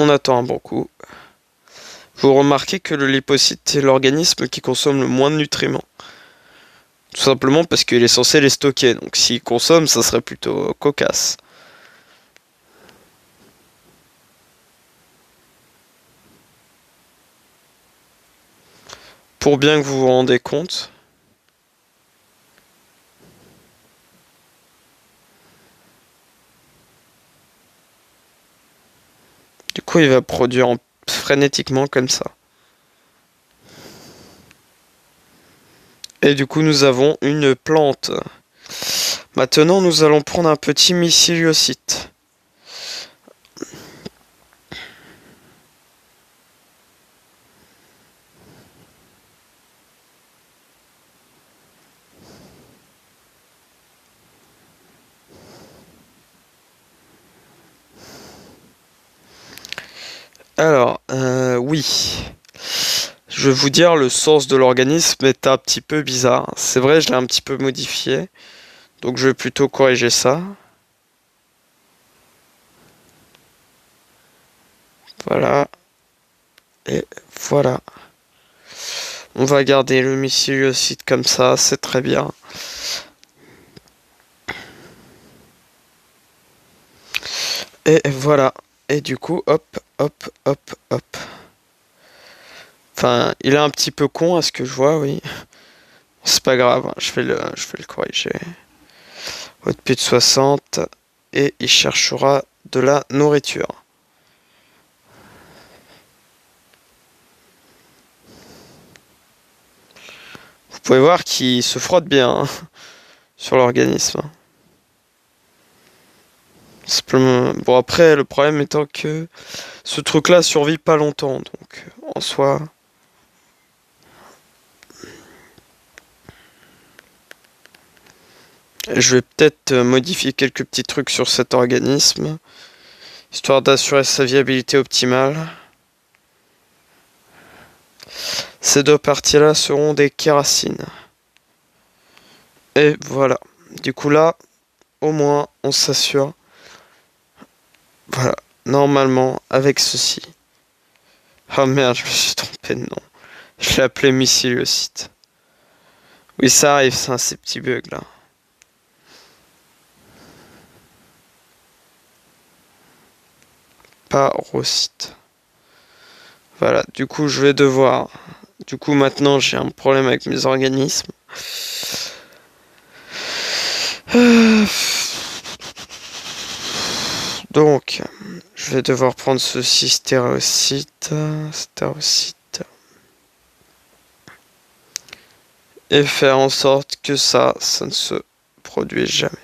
On attend un bon coup. Vous remarquez que le lipocyte est l'organisme qui consomme le moins de nutriments. Tout simplement parce qu'il est censé les stocker. Donc s'il consomme, ça serait plutôt cocasse. Pour bien que vous vous rendez compte. Du coup, il va produire frénétiquement comme ça. Et du coup, nous avons une plante. Maintenant, nous allons prendre un petit mycéliocyte. Alors, oui. Je vais vous dire, le sens de l'organisme est un petit peu bizarre. C'est vrai, je l'ai un petit peu modifié. Donc je vais plutôt corriger ça. Voilà. Et voilà. On va garder le mycéliocyte comme ça, c'est très bien. Et voilà. Et du coup, hop, hop, hop, hop. Enfin, il est un petit peu con à ce que je vois, oui. C'est pas grave, hein, je vais le corriger. Haute de 60. Et il cherchera de la nourriture. Vous pouvez voir qu'il se frotte bien hein, sur l'organisme. Simplement. Bon après, le problème étant que ce truc-là survit pas longtemps. Donc en soi... Je vais peut-être modifier quelques petits trucs sur cet organisme, histoire d'assurer sa viabilité optimale. Ces deux parties-là seront des kéracines. Et voilà. Du coup là, au moins, on s'assure. Voilà. Normalement, avec ceci. Oh merde, je me suis trompé de nom. Je l'ai appelé mycéliocyte. Oui, ça arrive, ça, ces petits bugs là. Parocyte. Voilà, du coup, je vais devoir. Du coup, maintenant, j'ai un problème avec mes organismes. Donc, je vais devoir prendre ceci, stéréocyte, et faire en sorte que ça ne se produise jamais.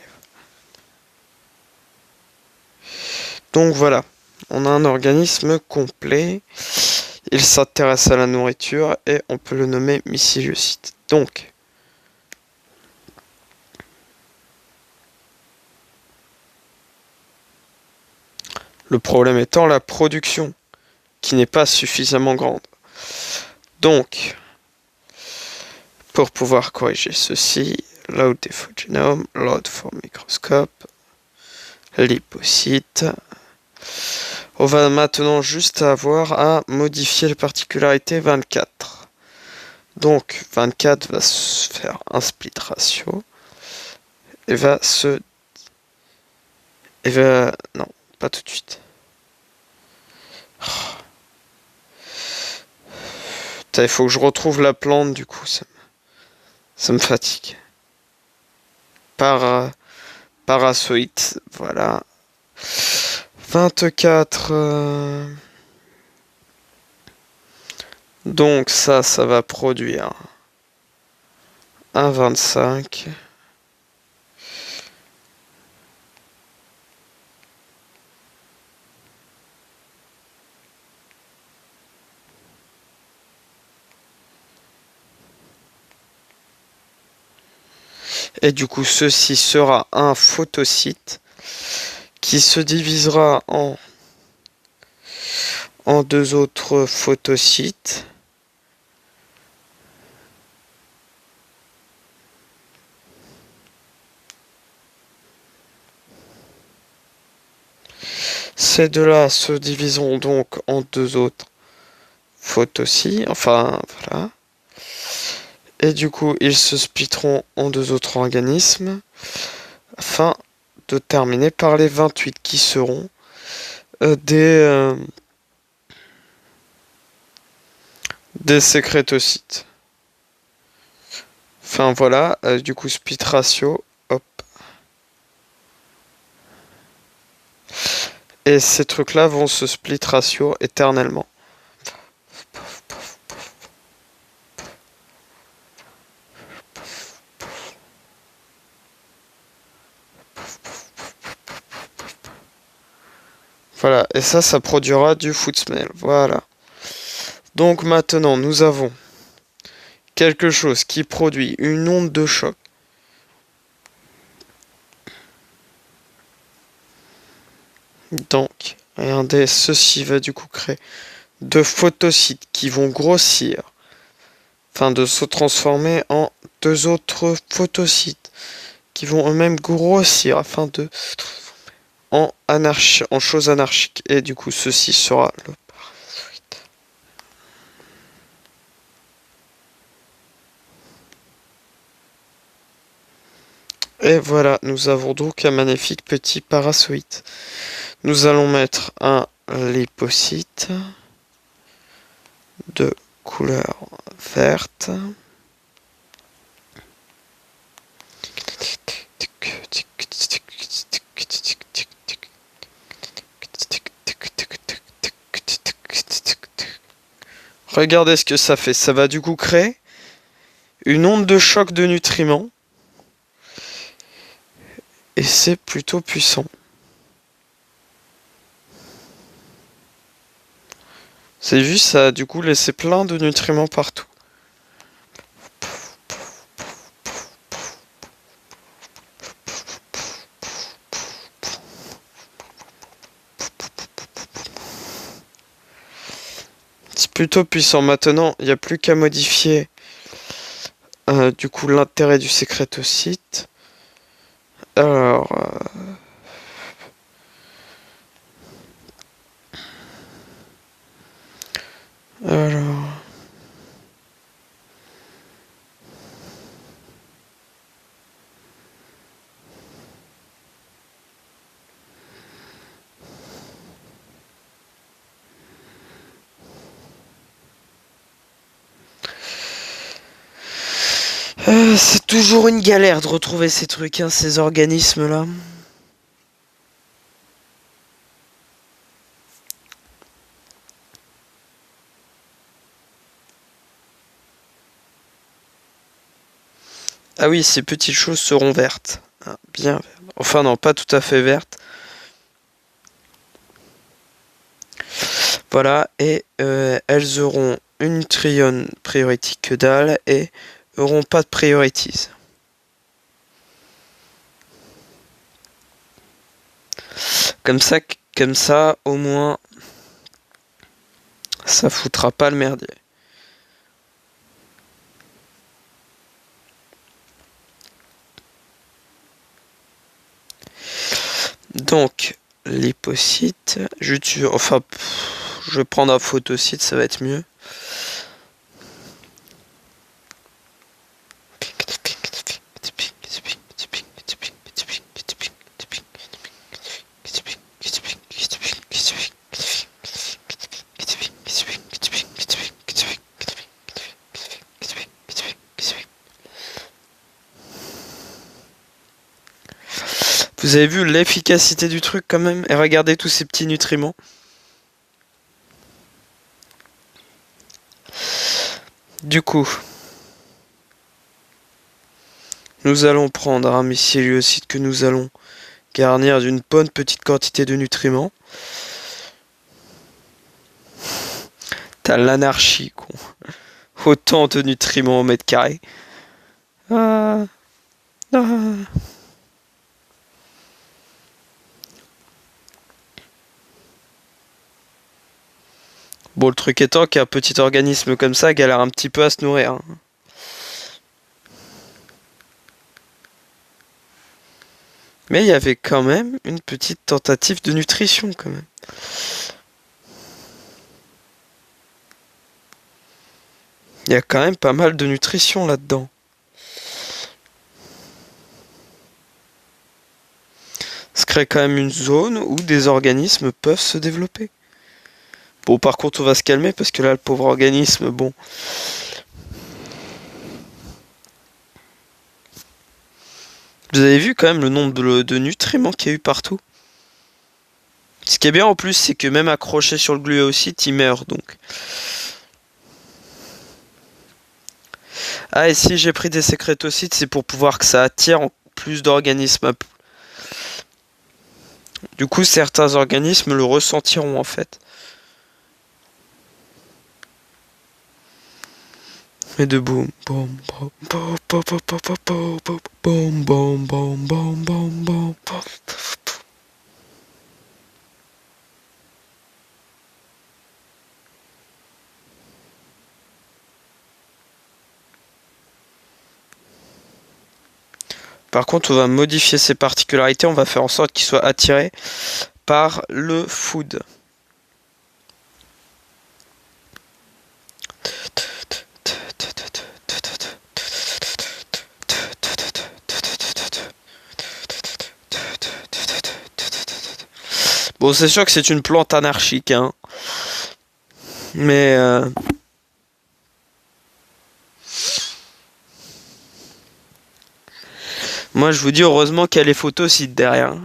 Donc voilà, on a un organisme complet, il s'intéresse à la nourriture et on peut le nommer mycéliocyte. Donc, le problème étant la production, qui n'est pas suffisamment grande. Donc, pour pouvoir corriger ceci, load défaut génome, load for microscope, lipocyte. On va maintenant juste avoir à modifier la particularité 24. Donc 24 va se faire un split ratio et va se... Et va... Non, pas tout de suite. Putain, il faut que je retrouve la plante du coup, ça me fatigue. Par... Parasoïte, voilà. 24... Donc ça va produire un 25. Et du coup, ceci sera un photocyte qui se divisera en deux autres photocytes. Ces deux-là se diviseront donc en deux autres photocytes, enfin voilà. Et du coup, ils se splitteront en deux autres organismes afin de terminer par les 28 qui seront des sécrétocytes. Enfin voilà, du coup split ratio, hop. Et ces trucs-là vont se split ratio éternellement. Voilà, et ça produira du food smell. Voilà. Donc maintenant, nous avons quelque chose qui produit une onde de choc. Donc, regardez, ceci va du coup créer deux photocytes qui vont grossir, afin de se transformer en deux autres photocytes qui vont eux-mêmes grossir afin de en chose anarchique. Et du coup, ceci sera le parasite. Et voilà, nous avons donc un magnifique petit parasite. Nous allons mettre un lipocyte de couleur verte. Regardez ce que ça fait. Ça va du coup créer une onde de choc de nutriments. Et c'est plutôt puissant. C'est juste ça a du coup laissé plein de nutriments partout. C'est plutôt puissant. Maintenant, il n'y a plus qu'à modifier du coup l'intérêt du sécrétocyte. Alors, alors, c'est toujours une galère de retrouver ces trucs, hein, ces organismes-là. Ah oui, ces petites choses seront vertes. Ah, bien vertes. Enfin non, pas tout à fait vertes. Voilà, et elles auront une trione priority que dalle et auront pas de priorities. Comme ça, au moins, ça foutra pas le merdier. Donc, lipocyte, je vais prendre un photocyte, ça va être mieux. Vous avez vu l'efficacité du truc quand même? Et regardez tous ces petits nutriments. Du coup, nous allons prendre un mycéliocite que nous allons garnir d'une bonne petite quantité de nutriments. T'as l'anarchie, con. Autant de nutriments au mètre carré. Ah, ah. Bon, le truc étant qu'un petit organisme comme ça galère un petit peu à se nourrir, hein. Mais il y avait quand même une petite tentative de nutrition, quand même. Il y a quand même pas mal de nutrition là-dedans. Ça crée quand même une zone où des organismes peuvent se développer. Bon, par contre, on va se calmer parce que là, le pauvre organisme, bon. Vous avez vu quand même le nombre de nutriments qu'il y a eu partout. Ce qui est bien en plus, c'est que même accroché sur le gluéosite, il meurt donc. Ah, et si j'ai pris des sécrétocytes, c'est pour pouvoir que ça attire plus d'organismes. Du coup, certains organismes le ressentiront en fait. Et de boum, boum, boum, boum, boum, boum, boum, boum, boum, boum, boum, boum, boum. Par contre, on va modifier ses particularités, on va faire en sorte qu'il soit attiré par le food. Bon, c'est sûr que c'est une plante anarchique, hein. Mais moi, je vous dis heureusement qu'il y a les photosites derrière.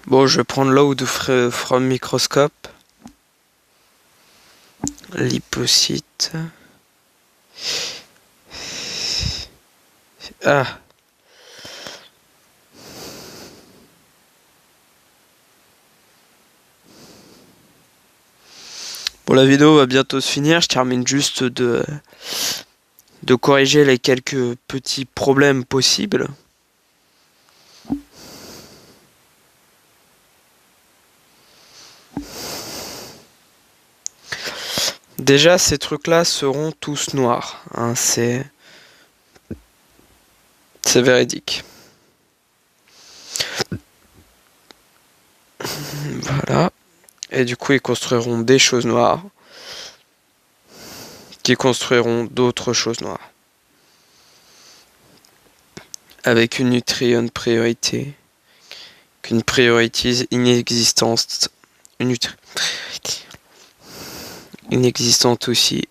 Bon, je vais prendre load from microscope. Lipocyte. Ah. Bon, la vidéo va bientôt se finir. Je termine juste de corriger les quelques petits problèmes possibles. Déjà, ces trucs-là seront tous noirs. Hein, c'est véridique. Voilà. Et du coup, ils construiront des choses noires. Qui construiront d'autres choses noires. Avec une nutrient priorité. Qu'une priorité inexistante. Une inexistante aussi.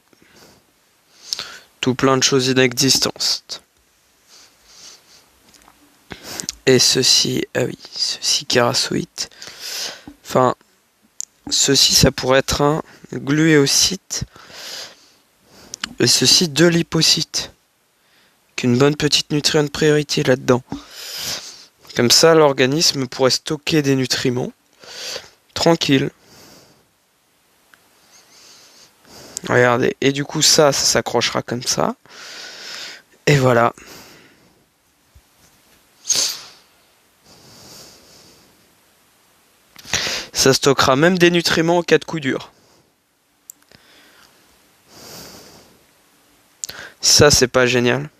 Tout plein de choses inexistantes. Et ceci, ah oui, ceci kérasoïte. Enfin, ceci, ça pourrait être un gluéocyte. Et ceci, de lipocyte. Qu'une bonne petite nutrient priorité là-dedans. Comme ça, l'organisme pourrait stocker des nutriments. Tranquille. Regardez. Et du coup, ça s'accrochera comme ça. Et voilà. Ça stockera même des nutriments en cas de coup dur. Ça, c'est pas génial.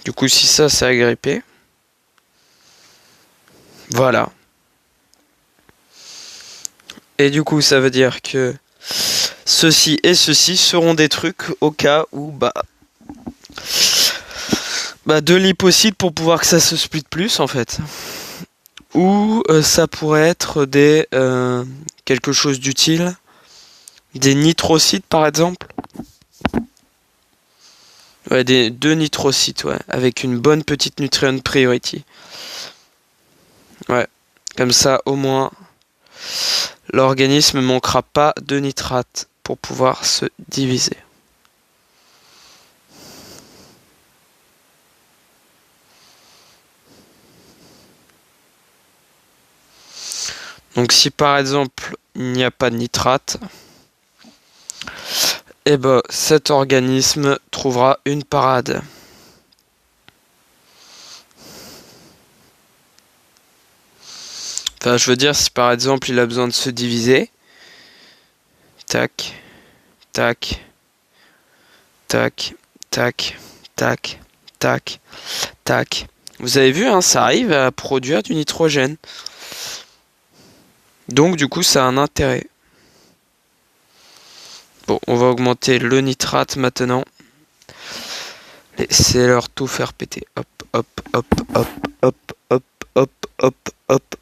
Du coup, si ça, c'est agrippé. Voilà. Et du coup, ça veut dire que ceci et ceci seront des trucs au cas où, de lipocytes pour pouvoir que ça se split plus, en fait. Ou ça pourrait être des quelque chose d'utile. Des nitrocytes, par exemple. Ouais, deux nitrocytes, ouais, avec une bonne petite nutrient priority. Ouais, comme ça, au moins, l'organisme ne manquera pas de nitrate pour pouvoir se diviser. Donc si par exemple il n'y a pas de nitrate, et ben cet organisme trouvera une parade. Enfin, je veux dire, si par exemple il a besoin de se diviser, tac, tac, tac, tac, tac, tac, tac. Vous avez vu, hein, ça arrive à produire du nitrogène. Donc du coup, ça a un intérêt. Bon, on va augmenter le nitrate maintenant. Laissez-leur tout faire péter. Hop, hop, hop, hop, hop, hop, hop, hop, hop.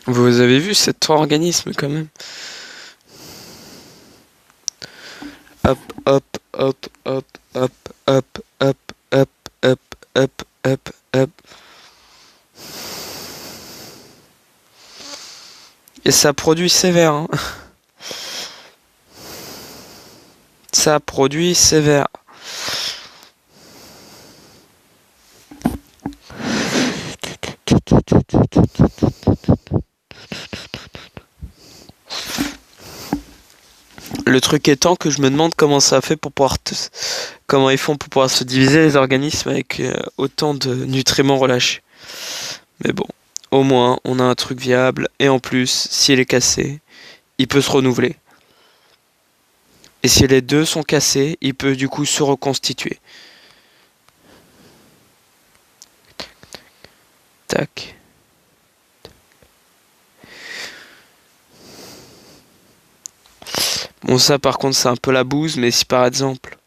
Vous avez vu cet organisme quand même. Hop, hop, hop, hop, hop, hop, hop, hop, hop, hop, hop, hop. Et ça produit sévère. Hein. Ça produit sévère. Le truc étant que je me demande comment ça fait pour pouvoir comment ils font pour pouvoir se diviser les organismes avec autant de nutriments relâchés. Mais bon, au moins on a un truc viable et en plus, s'il est cassé, il peut se renouveler. Et si les deux sont cassés, il peut du coup se reconstituer. Tac. Bon, ça par contre c'est un peu la bouse, mais si par exemple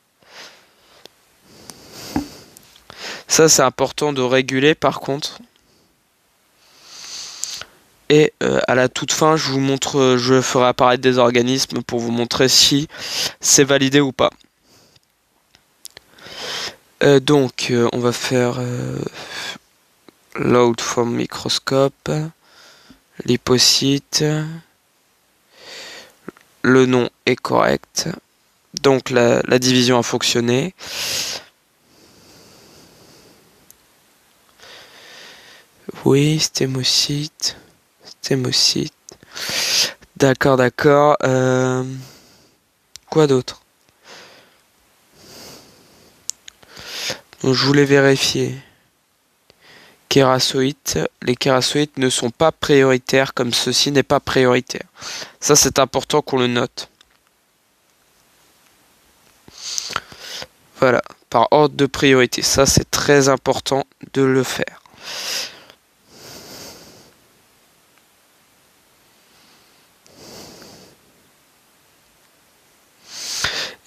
ça c'est important de réguler par contre. Et à la toute fin, je vous montre, je ferai apparaître des organismes pour vous montrer si c'est validé ou pas. Donc on va faire load from microscope, lipocyte. Le nom est correct. Donc la division a fonctionné. Oui, stémocyte. Stémocyte. D'accord, d'accord. Quoi d'autre? Donc, je voulais vérifier. Kérasoïtes. Les kérasoïtes ne sont pas prioritaires comme ceci n'est pas prioritaire. Ça, c'est important qu'on le note. Voilà, par ordre de priorité. Ça, c'est très important de le faire.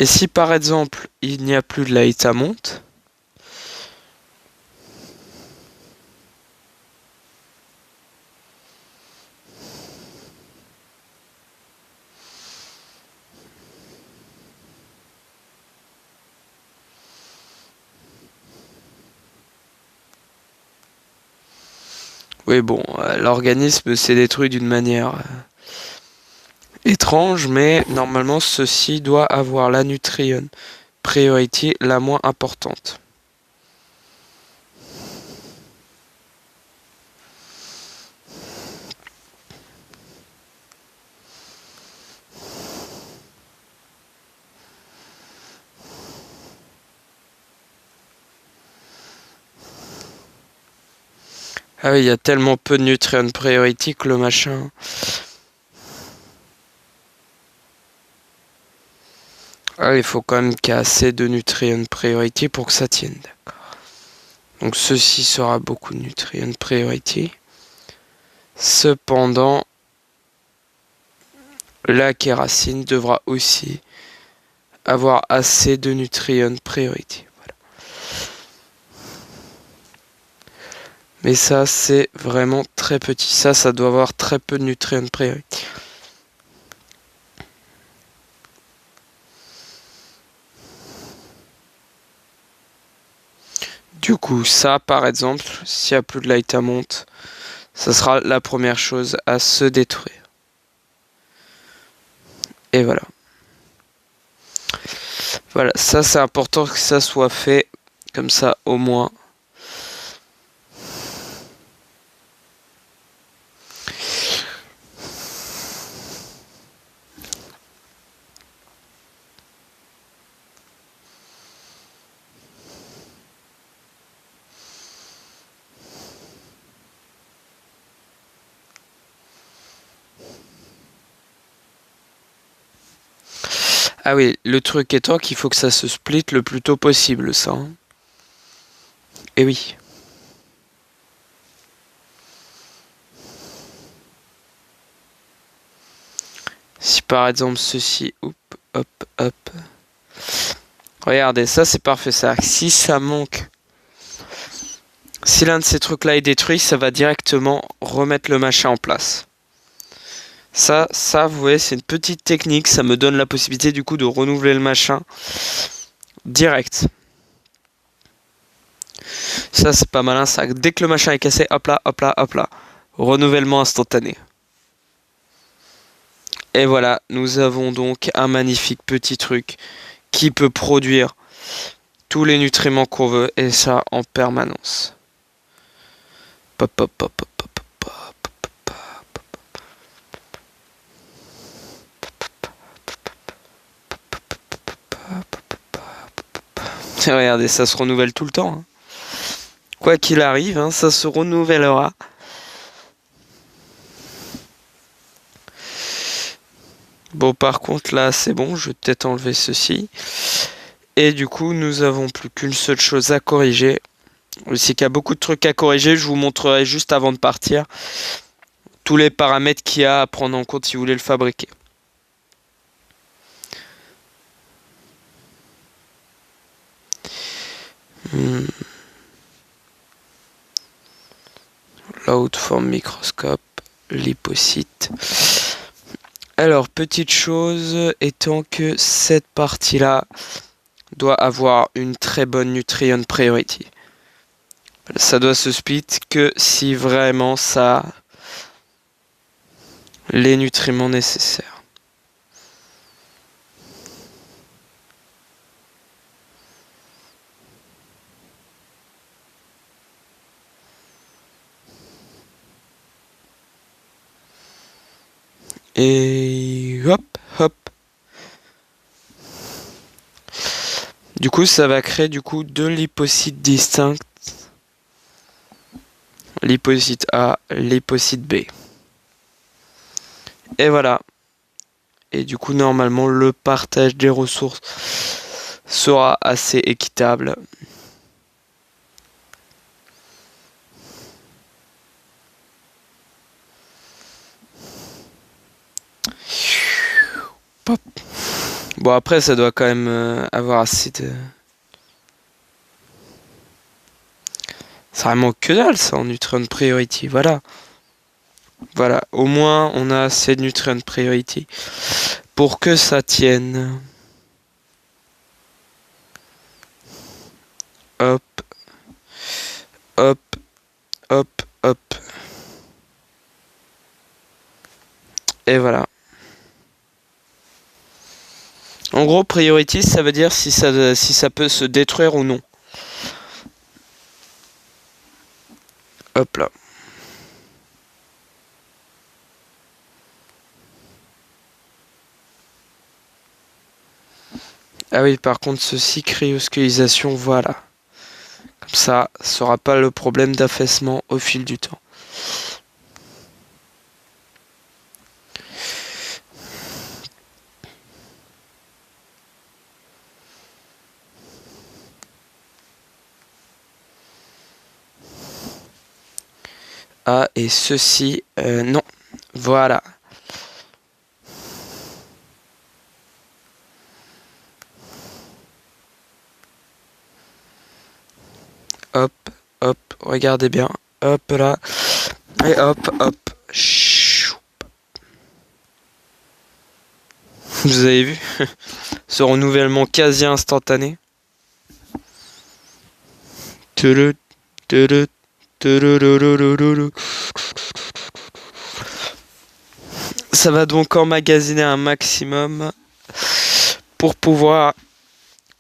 Et si par exemple, il n'y a plus de laïtamonte, oui bon, l'organisme s'est détruit d'une manière étrange, mais normalement ceci doit avoir la nutrient priority la moins importante. Ah oui, il y a tellement peu de nutrient priority que le machin. Ah, il faut quand même qu'il y ait assez de nutrient priority pour que ça tienne, d'accord. Donc ceci sera beaucoup de nutrient priority. Cependant, la kéracine devra aussi avoir assez de nutrient priority. Voilà. Mais ça, c'est vraiment très petit. Ça doit avoir très peu de nutrient priority. Du coup, ça, par exemple, s'il n'y a plus de laïtamonte, ça sera la première chose à se détruire. Et voilà. Voilà, ça c'est important que ça soit fait. Comme ça, au moins. Ah oui, le truc étant qu'il faut que ça se split le plus tôt possible, ça. Hein. Et oui. Si par exemple ceci, hop, hop, hop. Regardez, ça c'est parfait ça. Si ça manque, si l'un de ces trucs-là est détruit, ça va directement remettre le machin en place. Ça, vous voyez, c'est une petite technique. Ça me donne la possibilité du coup de renouveler le machin direct. Ça, c'est pas malin ça. Dès que le machin est cassé, hop là, hop là, hop là. Renouvellement instantané. Et voilà, nous avons donc un magnifique petit truc qui peut produire tous les nutriments qu'on veut et ça en permanence. Pop, pop, pop, pop, pop, pop, pop, pop. Regardez, ça se renouvelle tout le temps. Hein. Quoi qu'il arrive, hein, ça se renouvellera. Bon, par contre, là, c'est bon. Je vais peut-être enlever ceci. Et du coup, nous avons plus qu'une seule chose à corriger. C'est qu'il y a beaucoup de trucs à corriger. Je vous montrerai juste avant de partir tous les paramètres qu'il y a à prendre en compte si vous voulez le fabriquer. Load for microscope, lipocyte. Alors, petite chose, étant que cette partie-là doit avoir une très bonne nutrient priority. Ça doit se split que si vraiment ça a les nutriments nécessaires. Et hop, hop. Du coup, ça va créer du coup deux lipocytes distincts. Lipocyte A, lipocyte B. Et voilà. Et du coup, normalement, le partage des ressources sera assez équitable. Pop. Bon, après, ça doit quand même avoir assez de... Ça vraiment que dalle, ça, en nutrient priority. Voilà. Voilà. Au moins, on a assez de nutrient priority pour que ça tienne. Hop. Hop. Hop. Hop. Et voilà. En gros, priority, ça veut dire si ça peut se détruire ou non. Hop là. Ah oui, par contre, ceci, cryoscalisation, voilà. Comme ça sera pas le problème d'affaissement au fil du temps. Ah, et ceci, non. Voilà. Hop, hop, regardez bien. Hop là. Et hop, hop. Vous avez vu ce renouvellement quasi instantané. Ça va donc emmagasiner un maximum pour pouvoir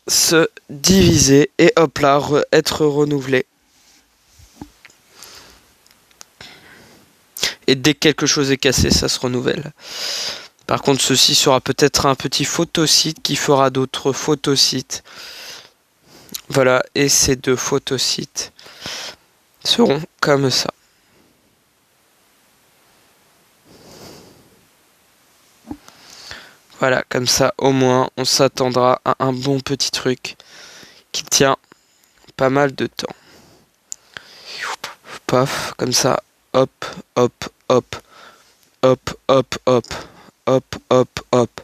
se diviser et hop là, être renouvelé. Et dès que quelque chose est cassé, ça se renouvelle. Par contre, ceci sera peut-être un petit photocyte qui fera d'autres photocytes. Voilà, et ces deux photocytes seront comme ça. Voilà, comme ça au moins on s'attendra à un bon petit truc qui tient pas mal de temps. Paf, comme ça, hop, hop, hop, hop, hop, hop, hop, hop, hop,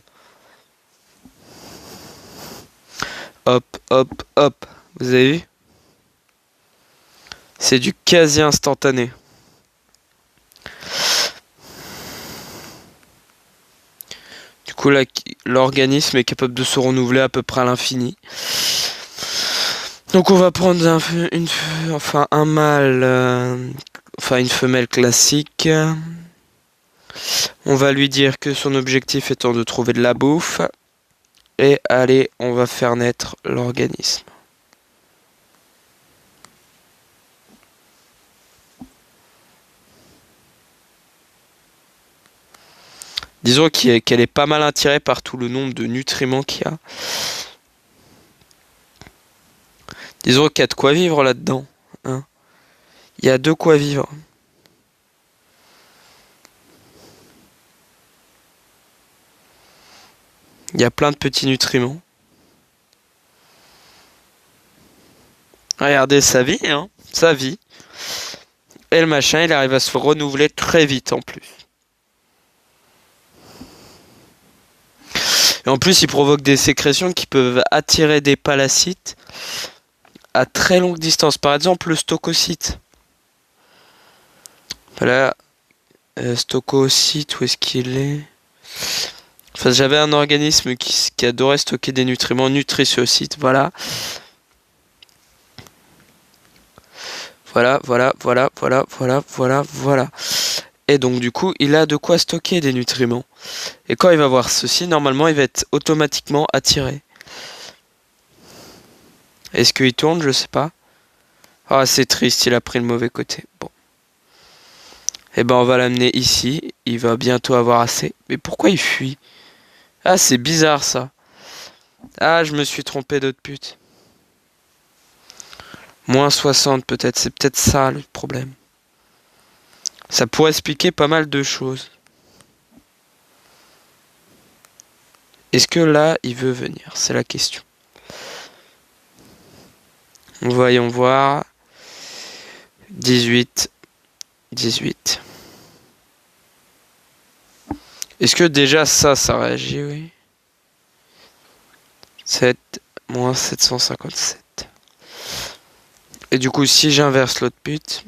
hop, hop, hop. Vous avez vu? C'est du quasi instantané. Du coup, là, l'organisme est capable de se renouveler à peu près à l'infini. Donc on va prendre un mâle, enfin une femelle classique. On va lui dire que son objectif étant de trouver de la bouffe. Et allez, on va faire naître l'organisme. Disons qu'elle est pas mal attirée par tout le nombre de nutriments qu'il y a. Disons qu'il y a de quoi vivre là-dedans. Hein. Il y a de quoi vivre. Il y a plein de petits nutriments. Regardez sa vie, hein. Sa vie. Et le machin, il arrive à se renouveler très vite en plus. Et en plus, il provoque des sécrétions qui peuvent attirer des parasites à très longue distance. Par exemple, le stococyte. Voilà. Stococyte, où est-ce qu'il est? Enfin, j'avais un organisme qui adorait stocker des nutriments, nutriciocyte, voilà. Voilà, voilà, voilà, voilà, voilà, voilà, voilà. Et donc du coup, il a de quoi stocker des nutriments. Et quand il va voir ceci, normalement, il va être automatiquement attiré. Est-ce qu'il tourne? Je sais pas. Ah, c'est triste, il a pris le mauvais côté. Bon. Eh ben, on va l'amener ici. Il va bientôt avoir assez. Mais pourquoi il fuit? Ah, c'est bizarre ça. Ah, je me suis trompé d'autre pute. Moins 60 peut-être. C'est peut-être ça le problème. Ça pourrait expliquer pas mal de choses. Est-ce que là, il veut venir? C'est la question. Voyons voir. 18. 18. Est-ce que déjà ça réagit? Oui. 7 moins 757. Et du coup, si j'inverse l'autre pute,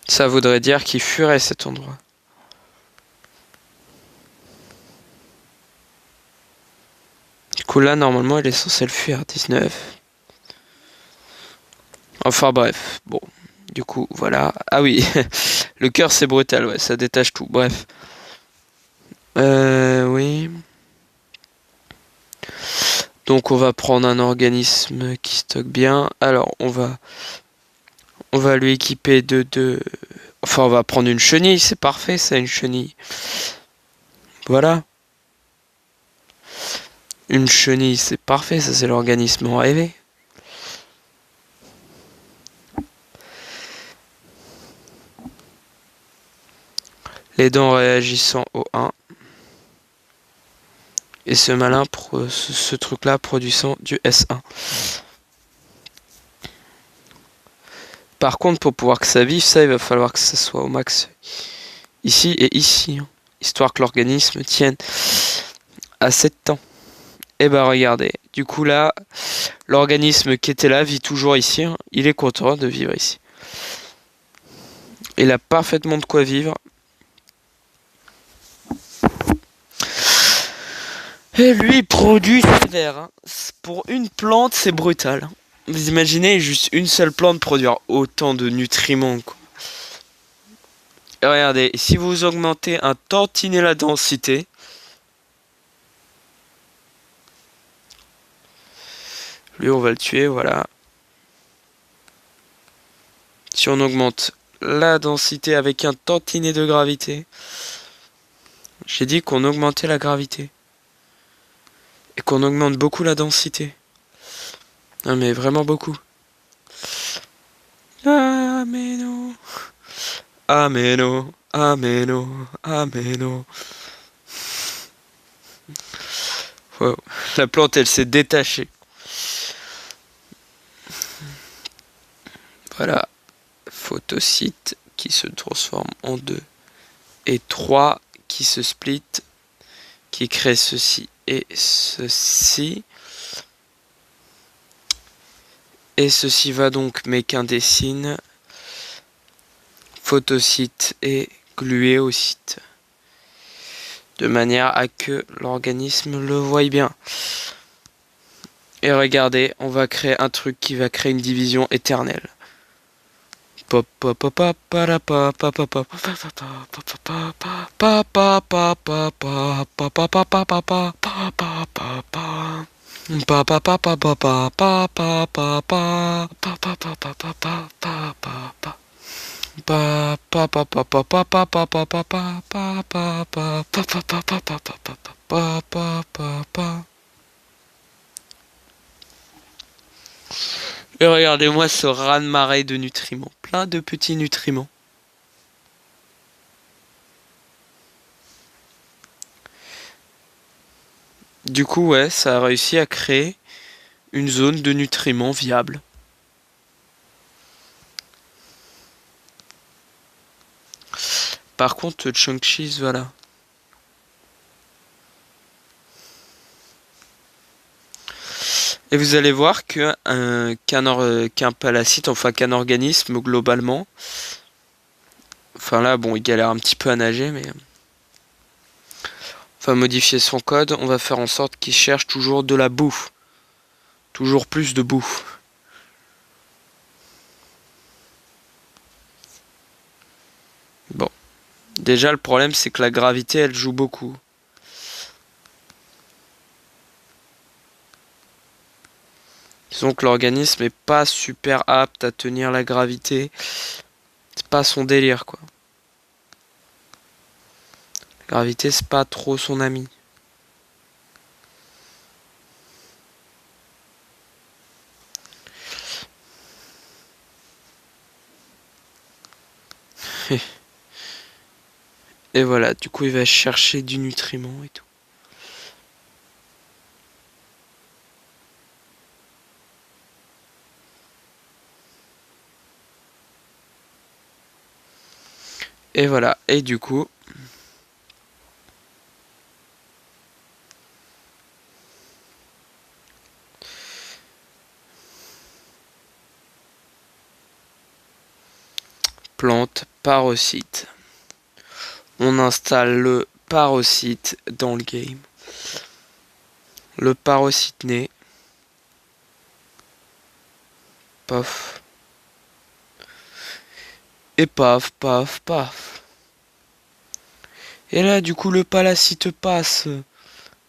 ça voudrait dire qu'il fuirait cet endroit. Du coup, là, normalement, il est censé le fuir. 19. Enfin, bref. Bon. Du coup, voilà. Ah oui. Le cœur, c'est brutal. Ouais, ça détache tout. Bref. Oui. Donc, on va prendre un organisme qui stocke bien. Alors, on va lui équiper Enfin, on va prendre une chenille. C'est parfait, ça, une chenille. Voilà. Une chenille, c'est parfait, ça c'est l'organisme rêvé. Les dents réagissant au 1. Et ce malin, ce truc-là produisant du S1. Par contre, pour pouvoir que ça vive, ça, il va falloir que ça soit au max ici et ici. Hein, histoire que l'organisme tienne assez de temps. Et bah regardez, du coup là, l'organisme qui était là vit toujours ici. Hein, il est content de vivre ici. Il a parfaitement de quoi vivre. Et lui produit sévère. Hein. Pour une plante, c'est brutal. Vous imaginez juste une seule plante produire autant de nutriments. Quoi. Et regardez, si vous augmentez un tantinet la densité, lui on va le tuer, voilà. Si on augmente la densité avec un tantinet de gravité, j'ai dit qu'on augmentait la gravité. Et qu'on augmente beaucoup la densité. Non mais vraiment beaucoup. Ah mais non. Ah mais non. Ah mais non. Ah mais non. Wow. La plante, elle s'est détachée. Voilà. Photocyte qui se transforme en 2. Et 3 qui se split, qui crée ceci et ceci. Et ceci va donc mécandécine, photocyte et gluéocyte. De manière à que l'organisme le voie bien. Et regardez, on va créer un truc qui va créer une division éternelle. Et regardez-moi ce raz-de-marée de nutriments. Plein de petits nutriments. Du coup, ouais, ça a réussi à créer une zone de nutriments viable. Par contre, le chunk cheese, voilà. Et vous allez voir que qu'un palacite, enfin qu'un organisme globalement, enfin là, bon, il galère un petit peu à nager, mais on va modifier son code. On va faire en sorte qu'il cherche toujours de la bouffe, toujours plus de bouffe. Bon, déjà le problème, c'est que la gravité, elle joue beaucoup. Disons que l'organisme est pas super apte à tenir la gravité. C'est pas son délire, quoi. La gravité, c'est pas trop son ami. Et voilà, du coup, il va chercher du nutriment et tout. Et voilà, et du coup, plante, parocyte. On installe le parocyte dans le game. Le parocyte naît. Paf. Et paf, paf, paf. Et là, du coup, le palacite passe.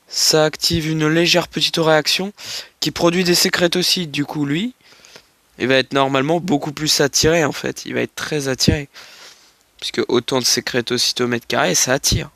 Ça active une légère petite réaction qui produit des sécrétocytes. Du coup, lui, il va être normalement beaucoup plus attiré, en fait. Il va être très attiré. Puisque autant de sécrétocytes au mètre carré, ça attire.